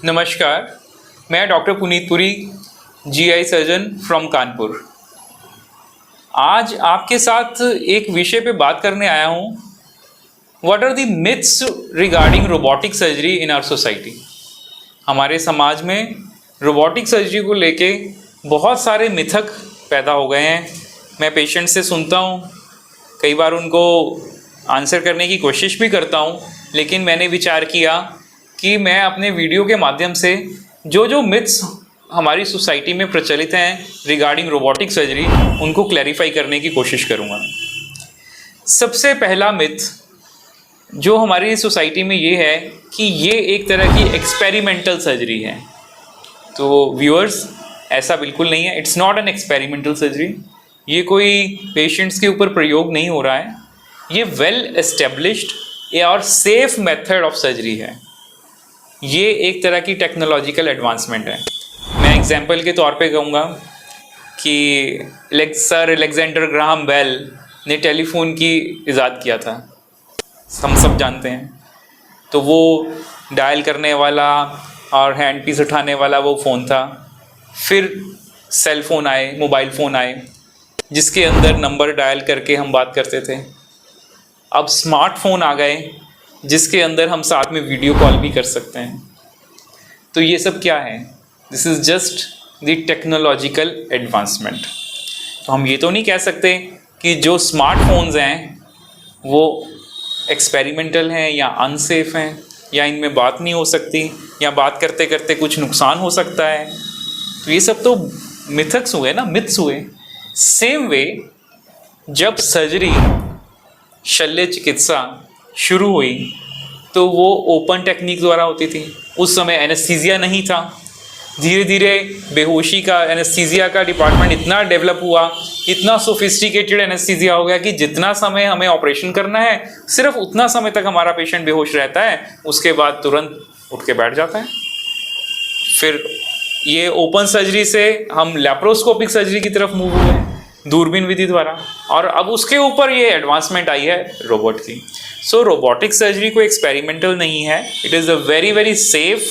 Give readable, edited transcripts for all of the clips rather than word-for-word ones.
नमस्कार, मैं doctor Puneet Puri, GI surgeon from Kanpur. आज आपके साथ एक विषय पे बात करने आया हूँ। What are the myths regarding robotic surgery in our society. हमारे समाज में रोबोटिक सर्जरी को लेके बहुत सारे मिथक पैदा हो गए हैं। मैं पेशेंट से सुनता हूँ, कई बार उनको आंसर करने की कोशिश भी करता हूँ, लेकिन मैंने विचार किया कि मैं अपने वीडियो के माध्यम से जो मिथ्स हमारी सोसाइटी में प्रचलित हैं रिगार्डिंग रोबोटिक सर्जरी, उनको क्लैरिफाई करने की कोशिश करूँगा। सबसे पहला मिथ जो हमारी सोसाइटी में ये है कि ये एक तरह की एक्सपेरिमेंटल सर्जरी है। तो व्यूअर्स, ऐसा बिल्कुल नहीं है। It's not an experimental surgery. ये कोई पेशेंट्स के ऊपर प्रयोग नहीं हो रहा है। ये वेल एस्टेब्लिश्ड और सेफ मेथड ऑफ सर्जरी है। ये एक तरह की टेक्नोलॉजिकल एडवांसमेंट है। मैं एग्जांपल के तौर पे कहूँगा कि सर अलेक्जेंडर ग्राहम बेल ने टेलीफोन की इजाद किया था, हम सब जानते हैं। तो वो डायल करने वाला और हैंड पीस उठाने वाला वो फ़ोन था। फिर सेल फ़ोन आए, मोबाइल फ़ोन आए, जिसके अंदर नंबर डायल करके हम बात करते थे। अब स्मार्टफोन आ गए, जिसके अंदर हम साथ में वीडियो कॉल भी कर सकते हैं। तो ये सब क्या है? This is just the technological advancement. तो हम ये तो नहीं कह सकते कि जो स्मार्टफोन्स हैं वो एक्सपेरिमेंटल हैं या अनसेफ हैं, या इनमें बात नहीं हो सकती, या बात करते करते कुछ नुकसान हो सकता है। तो ये सब तो मिथक्स हुए ना, मिथ्स हुए। सेम वे, जब सर्जरी, शल्य चिकित्सा शुरू हुई तो वो ओपन टेक्निक द्वारा होती थी। उस समय एनेस्थीसिया नहीं था। धीरे धीरे बेहोशी का, एनेस्थीसिया का डिपार्टमेंट इतना डेवलप हुआ, इतना सोफिस्टिकेटेड एनेस्थीसिया हो गया कि जितना समय हमें ऑपरेशन करना है सिर्फ उतना समय तक हमारा पेशेंट बेहोश रहता है, उसके बाद तुरंत उठ के बैठ जाता है। फिर ये ओपन सर्जरी से हम लैप्रोस्कोपिक सर्जरी की तरफ मूव हुए, दूरबीन विधि द्वारा, और अब उसके ऊपर ये एडवांसमेंट आई है रोबोट की। सो रोबोटिक सर्जरी कोई एक्सपेरिमेंटल नहीं है। It is a very very safe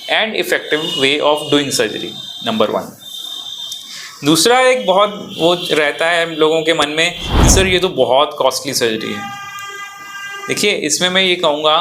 and effective way of doing surgery, number 1। दूसरा, एक बहुत वो रहता है लोगों के मन में कि सर ये तो बहुत कॉस्टली सर्जरी है। देखिए, इसमें मैं ये कहूँगा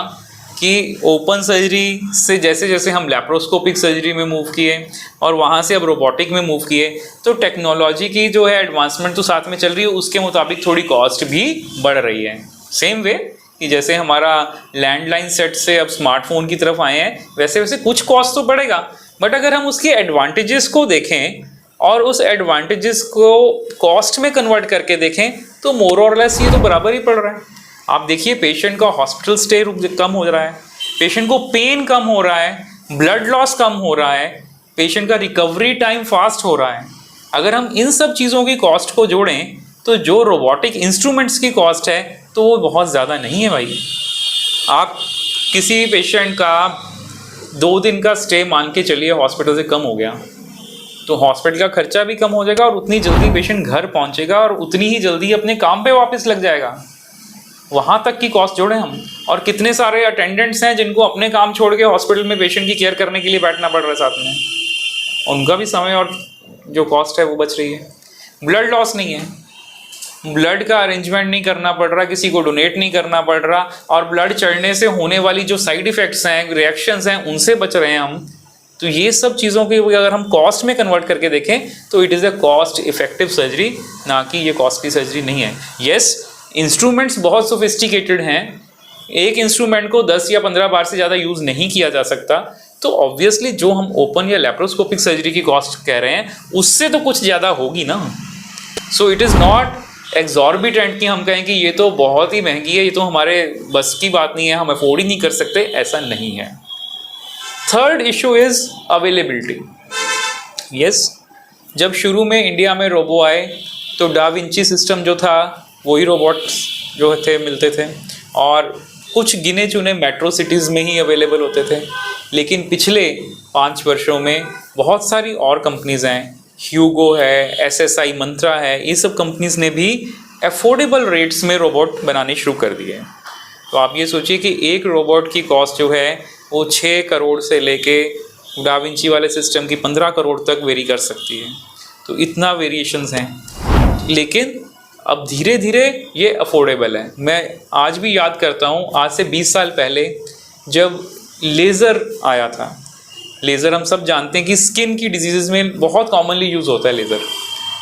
कि ओपन सर्जरी से जैसे जैसे हम लैप्रोस्कोपिक सर्जरी में मूव किए और वहाँ से अब रोबोटिक में मूव किए, तो टेक्नोलॉजी की जो है एडवांसमेंट तो साथ में चल रही है, उसके मुताबिक थोड़ी कॉस्ट भी बढ़ रही है। सेम वे कि जैसे हमारा लैंडलाइन सेट से अब स्मार्टफोन की तरफ आए हैं, वैसे वैसे कुछ कॉस्ट तो बढ़ेगा। बट अगर हम उसके एडवांटेजेस को देखें और उस एडवांटेजेस को कॉस्ट में कन्वर्ट करके देखें, तो मोर और लेस ये तो बराबर ही पड़ रहा है। आप देखिए, पेशेंट का हॉस्पिटल स्टे कम हो रहा है, पेशेंट को पेन कम हो रहा है, ब्लड लॉस कम हो रहा है, पेशेंट का रिकवरी टाइम फास्ट हो रहा है। अगर हम इन सब चीज़ों की कॉस्ट को जोड़ें तो जो रोबोटिक इंस्ट्रूमेंट्स की कॉस्ट है तो वो बहुत ज़्यादा नहीं है भाई। आप किसी पेशेंट का 2 दिन का स्टे मान के चलिए हॉस्पिटल से कम हो गया, तो हॉस्पिटल का खर्चा भी कम हो जाएगा और उतनी जल्दी पेशेंट घर पहुंचेगा और उतनी ही जल्दी अपने काम पे वापस लग जाएगा। वहाँ तक की कॉस्ट जोड़ें हम। और कितने सारे अटेंडेंट्स हैं जिनको अपने काम छोड़ के हॉस्पिटल में पेशेंट की केयर करने के लिए बैठना पड़ रहा है साथ में, उनका भी समय और जो कॉस्ट है वो बच रही है। ब्लड लॉस नहीं है, ब्लड का अरेंजमेंट नहीं करना पड़ रहा, किसी को डोनेट नहीं करना पड़ रहा, और ब्लड चढ़ने से होने वाली जो साइड इफ़ेक्ट्स हैं, रिएक्शंस हैं, उनसे बच रहे हैं हम। तो ये सब चीज़ों की अगर हम कॉस्ट में कन्वर्ट करके देखें तो it is a cost effective surgery, ना कि ये कॉस्टली सर्जरी नहीं है। येस, इंस्ट्रूमेंट्स बहुत सोफिस्टिकेटेड हैं। एक इंस्ट्रूमेंट को 10 या 15 बार से ज़्यादा यूज़ नहीं किया जा सकता। तो ऑब्वियसली जो हम ओपन या लैप्रोस्कोपिक सर्जरी की कॉस्ट कह रहे हैं उससे तो कुछ ज़्यादा होगी ना। So it is not exorbitant कि हम कहें कि ये तो बहुत ही महंगी है, ये तो हमारे बस की बात नहीं है, हम अफोर्ड ही नहीं कर सकते, ऐसा नहीं है। Third issue is availability. Yes, जब शुरू में इंडिया में रोबो आए तो डा विंची सिस्टम जो था वही रोबोट्स जो थे मिलते थे, और कुछ गिने चुने मेट्रो सिटीज़ में ही अवेलेबल होते थे। लेकिन पिछले 5 वर्षों में बहुत सारी और कंपनीज़ हैं, ह्यूगो है, SSI मंत्रा है, ये सब कंपनीज़ ने भी अफोर्डेबल रेट्स में रोबोट बनाने शुरू कर दिए। तो आप ये सोचिए कि एक रोबोट की कॉस्ट जो है वो 6 करोड़ से लेके डा विंची वाले सिस्टम की 15 करोड़ तक वेरी कर सकती है। तो इतना वेरिएशंस हैं, लेकिन अब धीरे धीरे ये अफोर्डेबल है। मैं आज भी याद करता हूँ, आज से 20 साल पहले जब लेज़र आया था, लेज़र हम सब जानते हैं कि स्किन की डिजीज़ में बहुत कॉमनली यूज़ होता है लेज़र,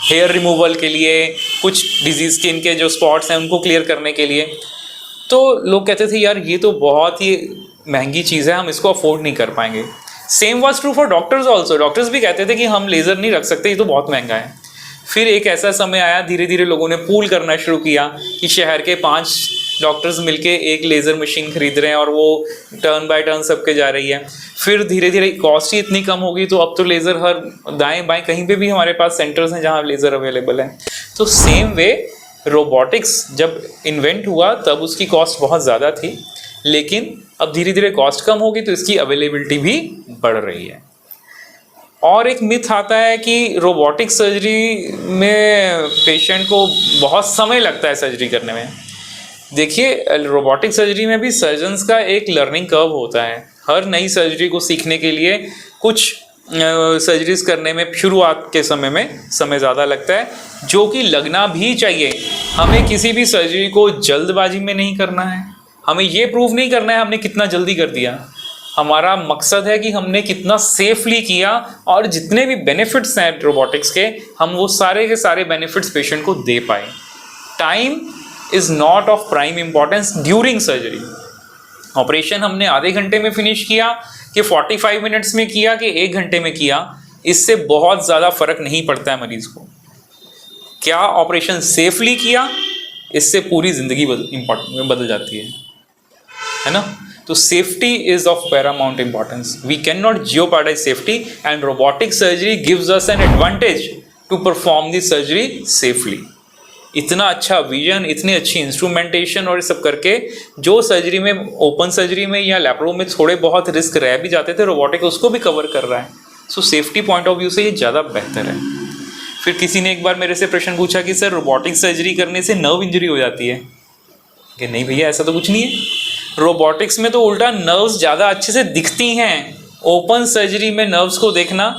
हेयर रिमूवल के लिए, कुछ डिजीज़ स्किन के जो स्पॉट्स हैं उनको क्लियर करने के लिए। तो लोग कहते थे यार ये तो बहुत ही महंगी चीज़ है, हम इसको अफोर्ड नहीं कर पाएंगे। Same was true for doctors also, doctors भी कहते थे कि हम लेज़र नहीं रख सकते, ये तो बहुत महंगा है। फिर एक ऐसा समय आया, धीरे धीरे लोगों ने पूल करना शुरू किया कि शहर के 5 डॉक्टर्स मिलके एक लेज़र मशीन खरीद रहे हैं और वो टर्न बाय टर्न सबके जा रही है। फिर धीरे धीरे कॉस्ट ही इतनी कम होगी तो अब तो लेज़र हर दाएं बाएं कहीं पे भी हमारे पास सेंटर्स हैं जहाँ लेज़र अवेलेबल है। तो सेम वे रोबोटिक्स जब इन्वेंट हुआ तब उसकी कॉस्ट बहुत ज़्यादा थी, लेकिन अब धीरे धीरे कॉस्ट कम होगी तो इसकी अवेलेबिलिटी भी बढ़ रही है। और एक मिथ आता है कि रोबोटिक सर्जरी में पेशेंट को बहुत समय लगता है सर्जरी करने में। देखिए, रोबोटिक सर्जरी में भी सर्जन्स का एक लर्निंग कर्व होता है। हर नई सर्जरी को सीखने के लिए कुछ सर्जरीज करने में शुरुआत के समय में समय ज़्यादा लगता है, जो कि लगना भी चाहिए। हमें किसी भी सर्जरी को जल्दबाजी में नहीं करना है, हमें ये प्रूव नहीं करना है हमने कितना जल्दी कर दिया। हमारा मकसद है कि हमने कितना सेफली किया और जितने भी बेनिफिट्स हैं रोबोटिक्स के, हम वो सारे के सारे बेनिफिट्स पेशेंट को दे पाए। Time is not of prime importance during surgery. Operation हमने आधे घंटे में फिनिश किया कि 45 मिनट्स में किया कि 1 घंटे में किया, इससे बहुत ज़्यादा फर्क नहीं पड़ता है मरीज़ को। क्या ऑपरेशन सेफली किया, इससे पूरी ज़िंदगी बदल जाती है ना। तो safety is of paramount importance. We can not jeopardize safety and robotic surgery gives us an advantage to perform the surgery safely. इतना अच्छा विजन, इतनी अच्छी इंस्ट्रूमेंटेशन और ये सब करके, जो सर्जरी में ओपन सर्जरी में या लैप्रो में थोड़े बहुत रिस्क रह भी जाते थे, रोबोटिक उसको भी कवर कर रहा है। सो सेफ्टी पॉइंट ऑफ व्यू से ये ज़्यादा बेहतर है। फिर किसी ने एक बार मेरे से प्रश्न पूछा कि सर रोबोटिक सर्जरी करने से नर्व इंजरी हो जाती है? कि नहीं भैया, ऐसा तो कुछ नहीं है। रोबोटिक्स में तो उल्टा नर्व्स ज़्यादा अच्छे से दिखती हैं। ओपन सर्जरी में नर्व्स को देखना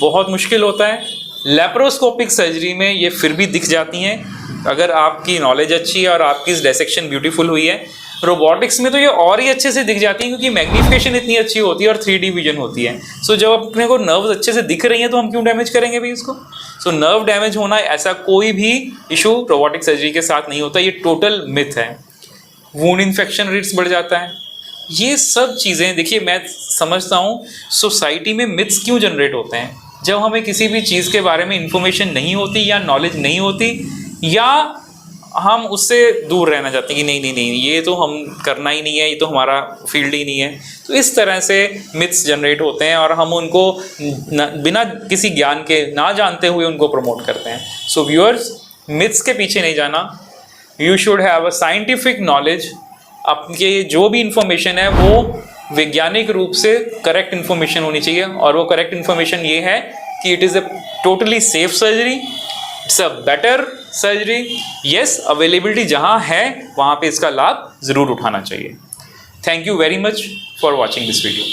बहुत मुश्किल होता है। लैप्रोस्कोपिक सर्जरी में ये फिर भी दिख जाती हैं अगर आपकी नॉलेज अच्छी है और आपकी डायसेक्शन ब्यूटीफुल हुई है। रोबोटिक्स में तो ये और ही अच्छे से दिख जाती हैं क्योंकि मैग्नीफिकेशन इतनी अच्छी होती है और 3D विजन होती है। सो जब अपने को नर्व्स अच्छे से दिख रही हैं तो हम क्यों डैमेज करेंगे भाई इसको। सो नर्व डैमेज होना ऐसा कोई भी इशू रोबोटिक सर्जरी के साथ नहीं होता, ये टोटल मिथ है। वूंड इन्फेक्शन रिस्क बढ़ जाता है। ये सब चीज़ें देखिए, मैं समझता हूँ सोसाइटी में मिथ्स क्यों जनरेट होते हैं। जब हमें किसी भी चीज़ के बारे में इंफॉर्मेशन नहीं होती या नॉलेज नहीं होती, या हम उससे दूर रहना चाहते हैं कि नहीं नहीं नहीं ये तो हम करना ही नहीं है, ये तो हमारा फील्ड ही नहीं है। तो इस तरह से मिथ्स जनरेट होते हैं और हम उनको बिना किसी ज्ञान के, ना जानते हुए उनको प्रमोट करते हैं। सो व्यूअर्स, मिथ्स के पीछे नहीं जाना। You should have a scientific knowledge. आपके जो भी इंफॉर्मेशन है वो वैज्ञानिक रूप से करेक्ट इन्फॉर्मेशन होनी चाहिए, और वो करेक्ट इन्फॉर्मेशन ये है कि it is a totally safe surgery, it's a better surgery. Yes, availability जहाँ है वहाँ पे इसका लाभ ज़रूर उठाना चाहिए। Thank you very much for watching this video.